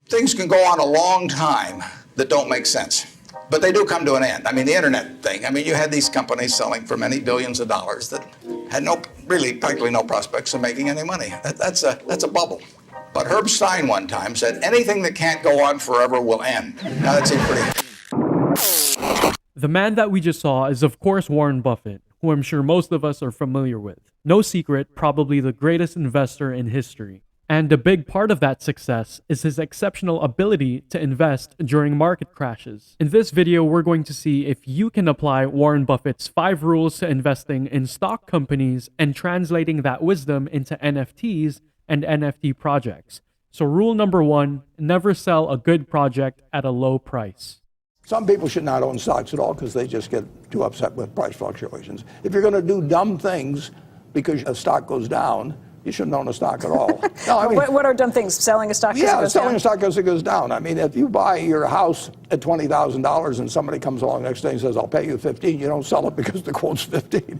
Things can go on a long time that don't make sense, but they do come to an end. I mean, the internet thing, I mean, you had these companies selling for many billions of dollars that had practically no prospects of making any money. That's a bubble. But Herb Stein one time said, anything that can't go on forever will end. Now that seems pretty. The man that we just saw is, of course, Warren Buffett, who I'm sure most of us are familiar with. No secret, probably the greatest investor in history. And a big part of that success is his exceptional ability to invest during market crashes. In this video, we're going to see if you can apply Warren Buffett's 5 rules to investing in stock companies and translating that wisdom into NFTs and NFT projects. So rule number 1, never sell a good project at a low price. Some people should not own stocks at all because they just get too upset with price fluctuations. If you're going to do dumb things because a stock goes down, you shouldn't own a stock at all. No, I mean, what are dumb things? Selling a stock because it goes selling down? a stock because it goes down. I mean, if you buy your house at $20,000 and somebody comes along next day and says, I'll pay you 15, you don't sell it because the quote's 15.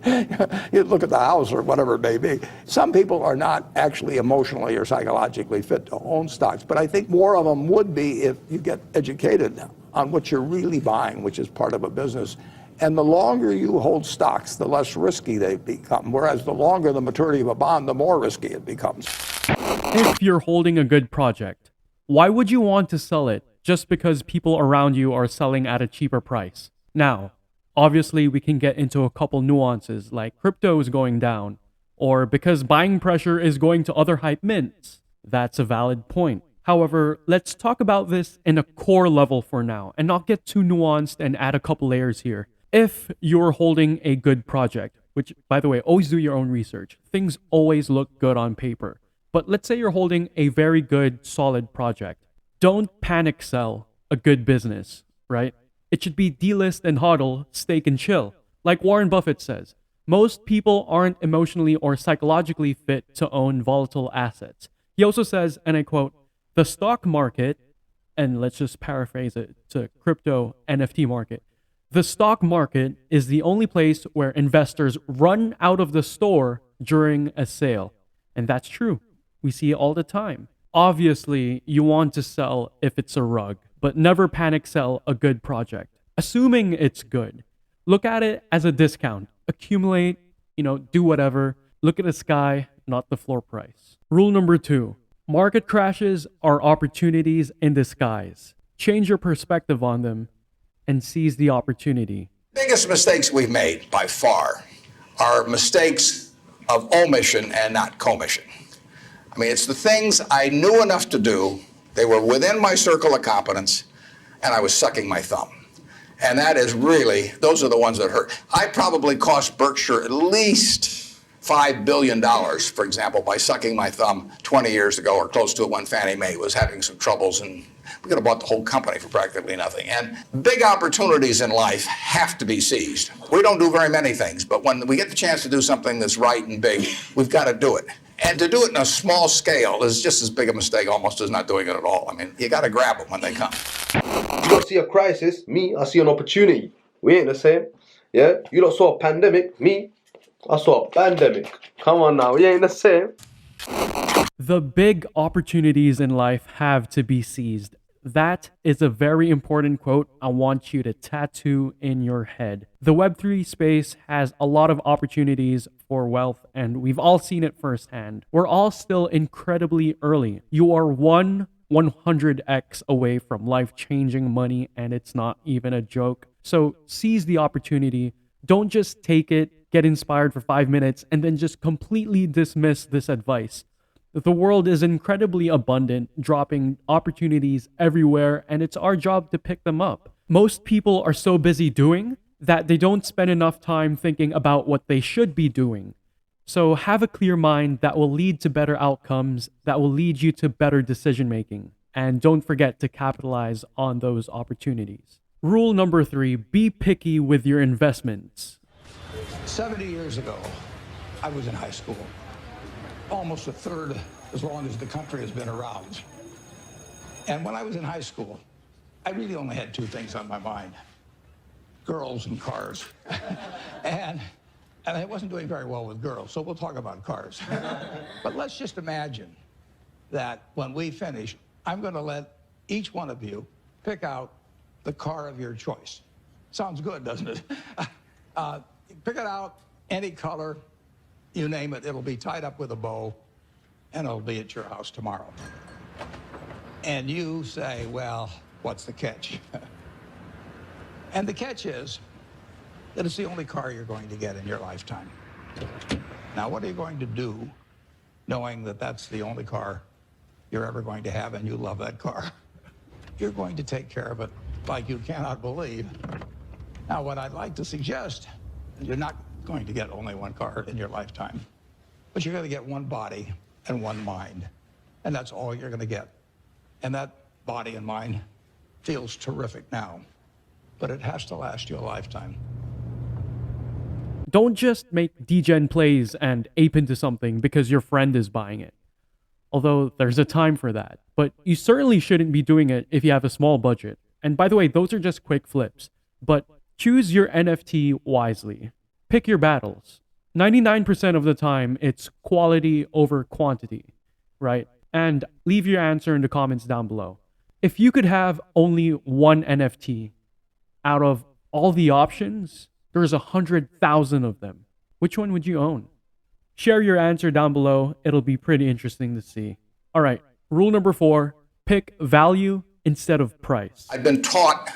You look at the house or whatever it may be. Some people are not actually emotionally or psychologically fit to own stocks, but I think more of them would be if you get educated on what you're really buying, which is part of a business. And the longer you hold stocks, the less risky they become. Whereas the longer the maturity of a bond, the more risky it becomes. If you're holding a good project, why would you want to sell it just because people around you are selling at a cheaper price? Now, obviously we can get into a couple nuances like crypto is going down, or because buying pressure is going to other hype mints. That's a valid point. However, let's talk about this in a core level for now and not get too nuanced and add a couple layers here. If you're holding a good project, which, by the way, always do your own research. Things always look good on paper. But let's say you're holding a very good, solid project. Don't panic sell a good business, right? It should be delist and hodl, stake and chill. Like Warren Buffett says, most people aren't emotionally or psychologically fit to own volatile assets. He also says, and I quote, the stock market, and let's just paraphrase it to crypto NFT market, the stock market is the only place where investors run out of the store during a sale. And that's true. We see it all the time. Obviously, you want to sell if it's a rug, but never panic sell a good project. Assuming it's good, look at it as a discount. Accumulate, do whatever. Look at the sky, not the floor price. Rule number 2, market crashes are opportunities in disguise. Change your perspective on them and seize the opportunity. Biggest mistakes we've made by far are mistakes of omission and not commission. I mean, it's the things I knew enough to do, they were within my circle of competence, and I was sucking my thumb. And that is really, those are the ones that hurt. I probably cost Berkshire at least $5 billion, for example, by sucking my thumb 20 years ago or close to it when Fannie Mae was having some troubles, and we could have bought the whole company for practically nothing. And big opportunities in life have to be seized. We don't do very many things, but when we get the chance to do something that's right and big, we've got to do it. And to do it in a small scale is just as big a mistake almost as not doing it at all. I mean, you got to grab them when they come. You don't see a crisis, me, I see an opportunity. We ain't the same. Yeah? You don't saw a pandemic, me, I saw a pandemic. Come on now, we ain't the same. The big opportunities in life have to be seized. That is a very important quote I want you to tattoo in your head. The Web3 space has a lot of opportunities for wealth, and we've all seen it firsthand. We're all still incredibly early. You are 100x away from life-changing money, and it's not even a joke. So seize the opportunity. Don't just take it, get inspired for 5 minutes, and then just completely dismiss this advice. The world is incredibly abundant, dropping opportunities everywhere, and it's our job to pick them up. Most people are so busy doing that they don't spend enough time thinking about what they should be doing. So have a clear mind that will lead to better outcomes, that will lead you to better decision making. And don't forget to capitalize on those opportunities. Rule number 3, be picky with your investments. 70 years ago, I was in high school. Almost a third as long as the country has been around. And when I was in high school, I really only had 2 things on my mind: girls and cars. and I wasn't doing very well with girls, so we'll talk about cars. But let's just imagine that when we finish, I'm going to let each one of you pick out the car of your choice. Sounds good, doesn't it? Pick it out, any color, you name it, it'll be tied up with a bow, and it'll be at your house tomorrow. And you say, well, what's the catch? And the catch is that it's the only car you're going to get in your lifetime. Now, what are you going to do knowing that that's the only car you're ever going to have and you love that car? You're going to take care of it like you cannot believe. Now, what I'd like to suggest is you're not going to get only one car in your lifetime, but you're going to get one body and one mind, and that's all you're going to get. And that body and mind feels terrific now, but it has to last you a lifetime. Don't just make degen plays and ape into something because your friend is buying it. Although there's a time for that. But you certainly shouldn't be doing it if you have a small budget. And by the way, those are just quick flips. But choose your NFT wisely. Pick your battles. 99% of the time, it's quality over quantity, right? And leave your answer in the comments down below. If you could have only one NFT out of all the options, there's 100,000 of them. Which one would you own? Share your answer down below. It'll be pretty interesting to see. All right, rule number 4, pick value instead of price. I've been taught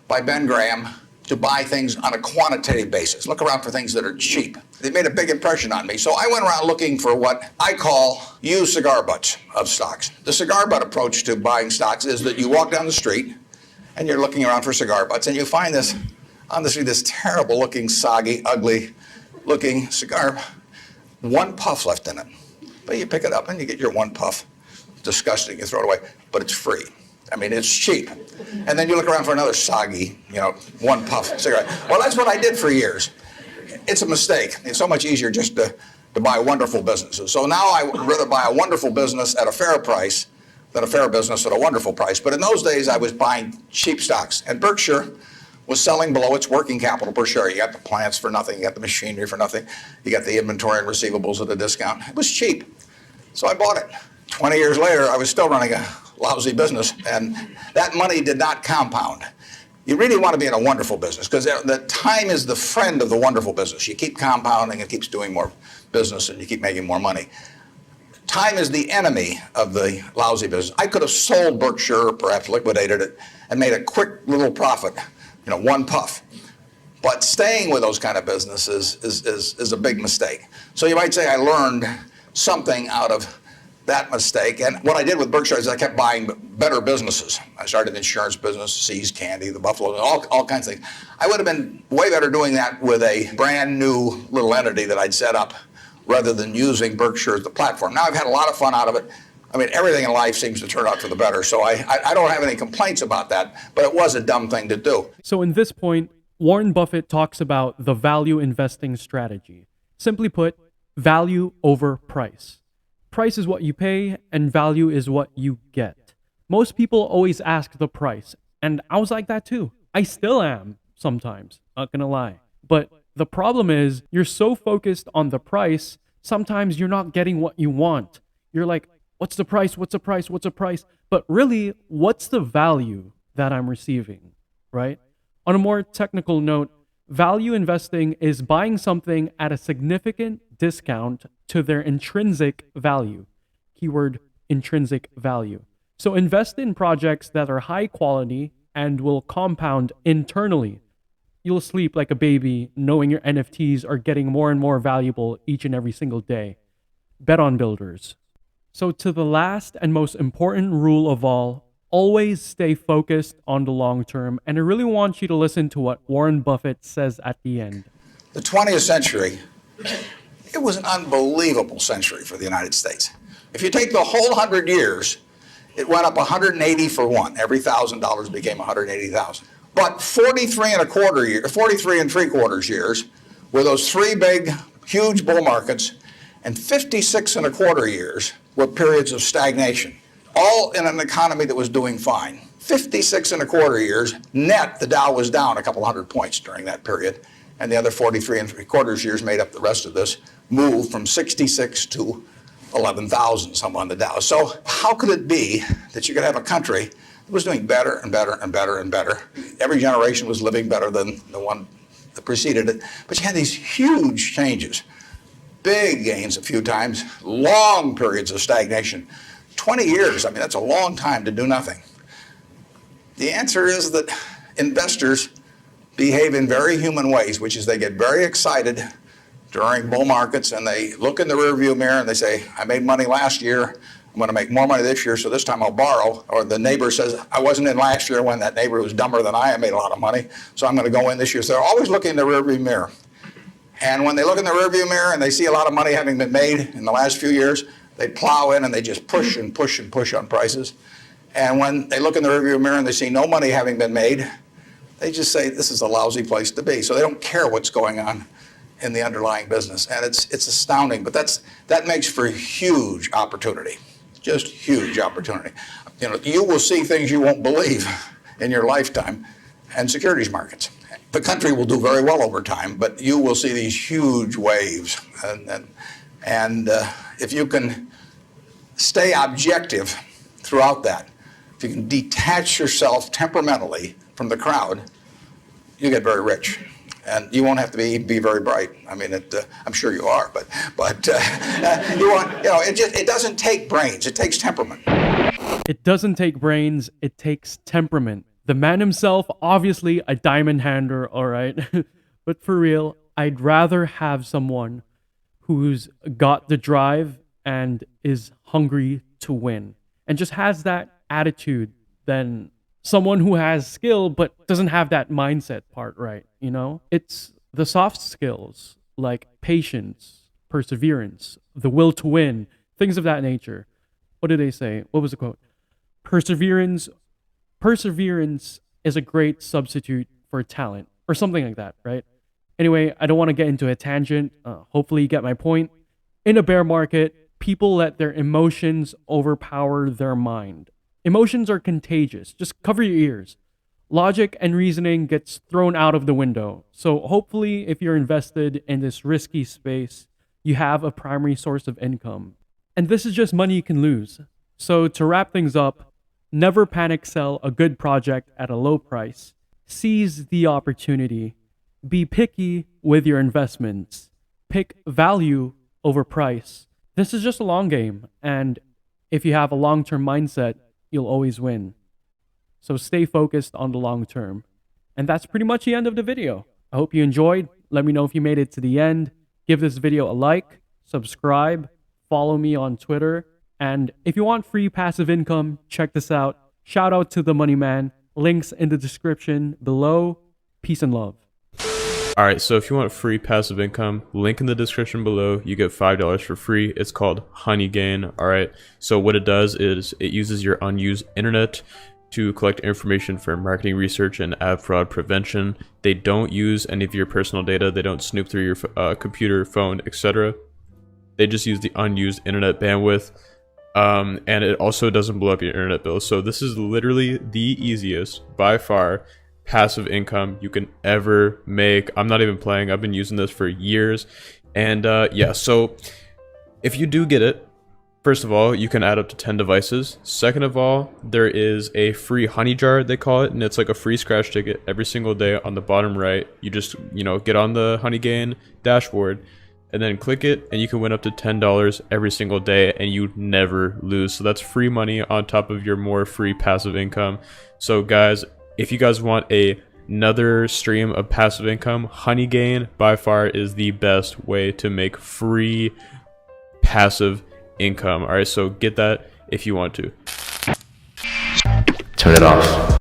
by Ben Graham to buy things on a quantitative basis. Look around for things that are cheap. They made a big impression on me. So I went around looking for what I call used cigar butts of stocks. The cigar butt approach to buying stocks is that you walk down the street and you're looking around for cigar butts and you find this on the street, this terrible looking, soggy, ugly looking cigar, one puff left in it. But you pick it up and you get your one puff. Disgusting, you throw it away, but it's free. I mean, it's cheap. And then you look around for another soggy, one puff cigarette. Well, that's what I did for years. It's a mistake. It's so much easier just to buy wonderful businesses. So now I would rather buy a wonderful business at a fair price than a fair business at a wonderful price. But in those days, I was buying cheap stocks. And Berkshire was selling below its working capital per share. You got the plants for nothing. You got the machinery for nothing. You got the inventory and receivables at a discount. It was cheap. So I bought it. 20 years later, I was still running a lousy business, and that money did not compound. You really want to be in a wonderful business because the time is the friend of the wonderful business. You keep compounding, it keeps doing more business, and you keep making more money. Time is the enemy of the lousy business. I could have sold Berkshire, perhaps liquidated it, and made a quick little profit, one puff. But staying with those kind of businesses is a big mistake. So you might say I learned something out of that mistake. And what I did with Berkshire is I kept buying better businesses. I started the insurance business, See's Candy, the Buffalo, all kinds of things. I would have been way better doing that with a brand new little entity that I'd set up rather than using Berkshire as the platform. Now I've had a lot of fun out of it. I mean, everything in life seems to turn out for the better. So I don't have any complaints about that, but it was a dumb thing to do. So in this point, Warren Buffett talks about the value investing strategy. Simply put, value over price. Price is what you pay and value is what you get. Most people always ask the price, and I was like that too. I still am sometimes, not gonna lie. But the problem is you're so focused on the price, sometimes you're not getting what you want. You're like, what's the price? What's the price? What's the price? But really, what's the value that I'm receiving, right? On a more technical note, value investing is buying something at a significant discount to their intrinsic value. Keyword intrinsic value. So invest in projects that are high quality and will compound internally. You'll sleep like a baby knowing your NFTs are getting more and more valuable each and every single day. Bet on builders. So to the last and most important rule of all, always stay focused on the long term. And I really want you to listen to what Warren Buffett says at the end. The 20th century, it was an unbelievable century for the United States. If you take the whole 100 years, it went up 180 for one. Every $1,000 became 180,000. But 43 and three quarters years were those three big, huge bull markets, and 56 and a quarter years were periods of stagnation, all in an economy that was doing fine. 56 and a quarter years, net, the Dow was down a couple hundred points during that period, and the other 43 and three quarters years made up the rest of this move from 66 to 11,000 some on the Dow. So how could it be that you could have a country It was doing better and better and better and better. Every generation was living better than the one that preceded it. But you had these huge changes, big gains a few times, long periods of stagnation. 20 years, I mean, that's a long time to do nothing. The answer is that investors behave in very human ways, which is they get very excited during bull markets and they look in the rearview mirror and they say, I made money last year, I'm going to make more money this year, so this time I'll borrow. Or the neighbor says, I wasn't in last year when that neighbor who was dumber than I made a lot of money, so I'm going to go in this year. So they're always looking in the rearview mirror. And when they look in the rearview mirror and they see a lot of money having been made in the last few years, they plow in and they just push and push and push on prices. And when they look in the rearview mirror and they see no money having been made, they just say this is a lousy place to be. So they don't care what's going on in the underlying business. And it's astounding, but that makes for huge opportunity, just huge opportunity. You know, you will see things you won't believe in your lifetime in securities markets. The country will do very well over time, but you will see these huge waves. And if you can stay objective throughout that, if you can detach yourself temperamentally from the crowd, you get very rich. And you won't have to be very bright. I mean, I'm sure you are, but it doesn't take brains. It takes temperament. It doesn't take brains. It takes temperament. The man himself, obviously a diamond hander, all right? But for real, I'd rather have someone who's got the drive and is hungry to win and just has that attitude than someone who has skill but doesn't have that mindset part right, you know? It's the soft skills like patience, perseverance, the will to win, things of that nature. What did they say? What was the quote? Perseverance is a great substitute for talent or something like that, right? Anyway, I don't want to get into a tangent. Hopefully you get my point. In a bear market, people let their emotions overpower their mind. Emotions are contagious. Just cover your ears. Logic and reasoning gets thrown out of the window. So hopefully if you're invested in this risky space, you have a primary source of income. And this is just money you can lose. So to wrap things up, never panic sell a good project at a low price. Seize the opportunity. Be picky with your investments. Pick value over price. This is just a long game, and if you have a long-term mindset, you'll always win. So stay focused on the long term. And that's pretty much the end of the video. I hope you enjoyed. Let me know if you made it to the end. Give this video a like, subscribe, follow me on Twitter, and if you want free passive income, check this out. Shout out to the Money Man. Links in the description below. Peace and love. All right, so if you want free passive income, link in the description below. You get $5 for free. It's called Honey Gain. All right, so what it does is it uses your unused internet to collect information for marketing research and ad fraud prevention. They don't use any of your personal data. They don't snoop through your computer, phone, etc. They just use the unused internet bandwidth. And it also doesn't blow up your internet bill. So this is literally the easiest, by far, passive income you can ever make. I'm not even playing. I've been using this for years. And yeah, so if you do get it, first of all, you can add up to 10 devices. Second of all, there is a free honey jar, they call it, and it's like a free scratch ticket every single day on the bottom right. You just, get on the Honey Gain dashboard and then click it, and you can win up to $10 every single day, and you never lose. So that's free money on top of your more free passive income. So guys, if you guys want another stream of passive income, Honey Gain by far is the best way to make free passive income. All right, so get that if you want to. Turn it off.